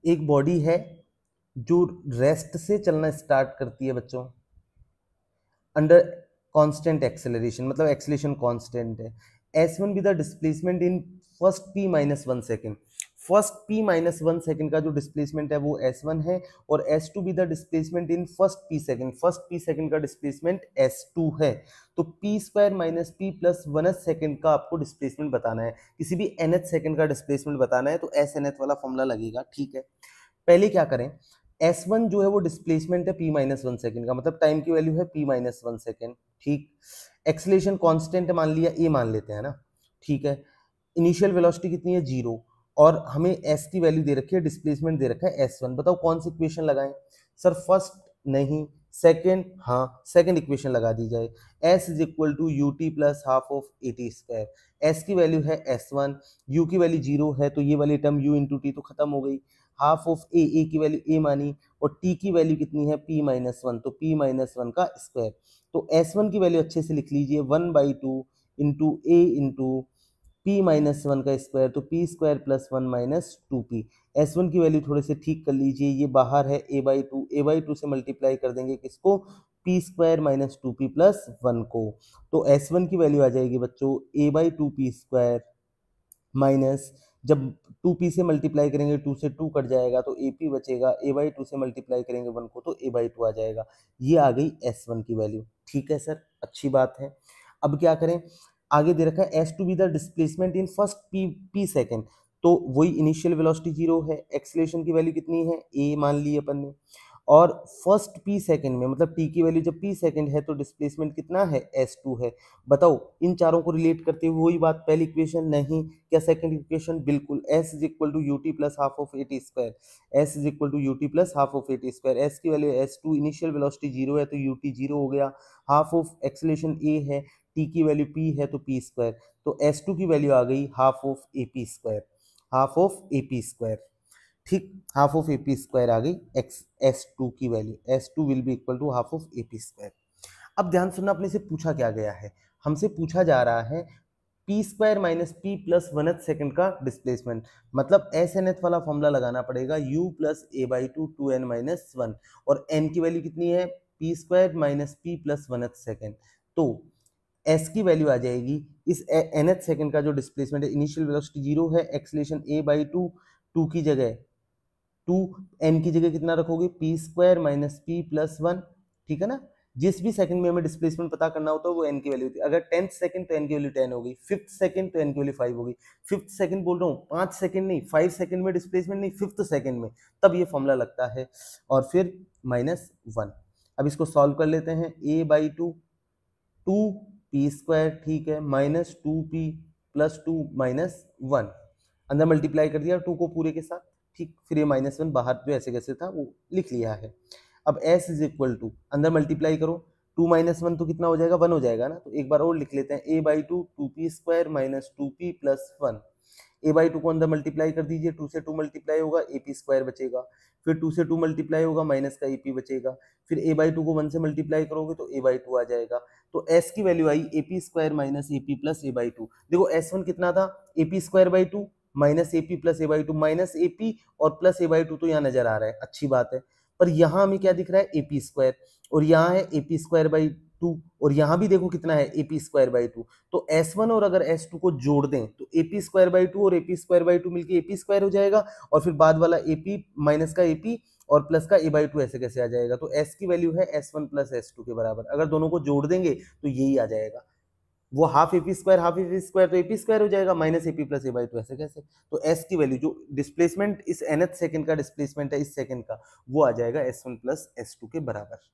एक बॉडी है जो रेस्ट से चलना स्टार्ट करती है बच्चों अंडर कांस्टेंट एक्सेलरेशन, मतलब एक्सेलरेशन कांस्टेंट है। S1 be the displacement in first p minus one second. First p minus one second का जो डिस्प्लेसमेंट है वो S1 है, और S2 be the displacement in first p second. First p second का displacement S2 है। तो p square minus p plus one second का आपको डिस्प्लेसमेंट बताना है, किसी भी nth सेकेंड का डिस्प्लेसमेंट बताना है तो SNH वाला फॉर्मूला लगेगा। ठीक है, पहले क्या करें, S1 जो है वो डिस्प्लेसमेंट है p माइनस वन सेकेंड का, मतलब टाइम की वैल्यू है p माइनस वन सेकेंड। ठीक, एक्सलेशन कांस्टेंट मान लिया, a मान लेते हैं ना। ठीक है, इनिशियल वेलोसिटी कितनी है, 0, और हमें s की वैल्यू दे रखी है, डिस्प्लेसमेंट दे रखा है S1। बताओ कौन सी इक्वेशन लगाएं सर, फर्स्ट नहीं, सेकेंड, हाँ सेकेंड इक्वेशन लगा दी जाए। s is equal to U T plus half of A T square. s की वैल्यू है S1, u की वैल्यू 0 है तो ये वाली टर्म u इंटू टी तो खत्म हो गई, हाफ ऑफ ए की वैल्यू a मानी, और t की वैल्यू कितनी है p माइनस वन, तो p माइनस वन का स्क्वायर। तो S1 की वैल्यू अच्छे से लिख लीजिए, 1/2 इंटू ए इंटू पी माइनस वन का स्क्वायर, तो P square plus one minus two P. S1 की वैल्यू थोड़े से ठीक कर लीजिए, ये बाहर है a/2 से मल्टीप्लाई कर देंगे किसको, P square minus two P plus one को। तो S1 की वैल्यू आ जाएगी बच्चों a/2 पी स्क्वायर माइनस, जब 2p से मल्टीप्लाई करेंगे 2 से 2 कट जाएगा तो AP बचेगा, a/2 से मल्टीप्लाई करेंगे 1 को तो a/2 आ जाएगा। ये आ गई S1 की वैल्यू। ठीक है सर, अच्छी बात है। अब क्या करें, आगे दे रखा है S2 be the displacement in first p second, तो वही इनिशियल वेलोसिटी 0 है, एक्सेलरेशन की वैल्यू कितनी है, a मान ली अपन ने, और फर्स्ट p सेकेंड में मतलब t की वैल्यू जब p सेकेंड है तो डिस्प्लेसमेंट कितना है, S2 है। बताओ इन चारों को रिलेट करते हुए वही बात, पहली इक्वेशन नहीं, क्या सेकंड इक्वेशन, बिल्कुल, s is equal to U T plus half of A T square. s is equal to U T plus half of A T square. s की वैल्यू S2, इनिशियल वेलोसिटी 0 है तो U T 0 हो गया, half of acceleration a है, t की value p है तो p square, तो S2 की वैल्यू आ गई half of A P square, half of A P square. ठीक, half of A P square आ गई एक्स S2 की value, S2 will be equal to half of A P square. अब ध्यान सुनना, अपने से पूछा क्या गया है, हमसे पूछा जा रहा है P square minus P plus one second का डिस्प्लेसमेंट, मतलब एस एन एथ वाला फॉर्मूला लगाना पड़ेगा, u plus a/2 2n minus one, और n की वैल्यू कितनी है, P square minus P plus one second. तो s की वैल्यू आ जाएगी, इस nth सेकेंड का जो डिस्प्लेसमेंट है, इनिशियल वेलोसिटी 0 है, एक्सेलरेशन a/2, 2 की जगह 2, n की जगह कितना रखोगे, P square minus P plus one. ठीक है ना, जिस भी सेकंड में हमें डिस्प्लेसमेंट पता करना होता है वो n की वैल्यू होती है। अगर 10th सेकंड तो n की वैल्यू 10 हो गई, 5th सेकंड तो n की वैल्यू 5 हो गई, 5th सेकंड बोल रहा हूँ, 5 सेकंड नहीं, 5 सेकंड में डिस्प्लेसमेंट नहीं, 5th सेकंड में, तब ये फॉर्मूला लगता है, और फिर माइनस वन। अब इसको सॉल्व कर लेते हैं, a/2 2p² ठीक है, minus 2p plus two minus one, अंदर मल्टीप्लाई कर दिया 2 को पूरे के साथ। ठीक, फिर ये माइनस वन बाहर जो ऐसे कैसे था वो लिख लिया है। अब s इज इक्वल टू, अंदर मल्टीप्लाई करो, 2 माइनस वन तो कितना हो जाएगा, 1 हो जाएगा ना, तो एक बार और लिख लेते हैं, a/2 2p² minus 2p plus one. a/2 को अंदर मल्टीप्लाई कर दीजिए, 2 से 2 मल्टीप्लाई होगा, AP² बचेगा, फिर 2 से 2 मल्टीप्लाई होगा, माइनस का AP बचेगा, फिर a/2 को 1 से मल्टीप्लाई करोगे तो a/2 आ जाएगा। तो s की वैल्यू आई AP² minus AP plus a/2। देखो S1 कितना था, AP² minus AP plus a/2, minus AP और प्लस a/2 तो यहाँ नजर आ रहा है, अच्छी बात है, पर यहाँ हमें क्या दिख रहा है, AP², और यहाँ है AP²/2, और यहाँ भी देखो कितना है, AP²/2। तो S1 और अगर S2 को जोड़ दें तो AP²/2 और AP²/2 मिलके AP² हो जाएगा, और फिर बाद वाला AP माइनस का AP और प्लस का a/2 ऐसे कैसे आ जाएगा, तो S की वैल्यू है S1 प्लस S2 के बराबर, अगर दोनों को जोड़ देंगे तो यही आ जाएगा, वो हाफ AP² तो AP² हो जाएगा, माइनस AP प्लस a/2 ऐसे कैसे, तो S की वैल्यू जो डिस्प्लेसमेंट इस nth सेकंड का डिस्प्लेसमेंट है इस सेकंड का, वो आ जाएगा S1 प्लस S2 के बराबर।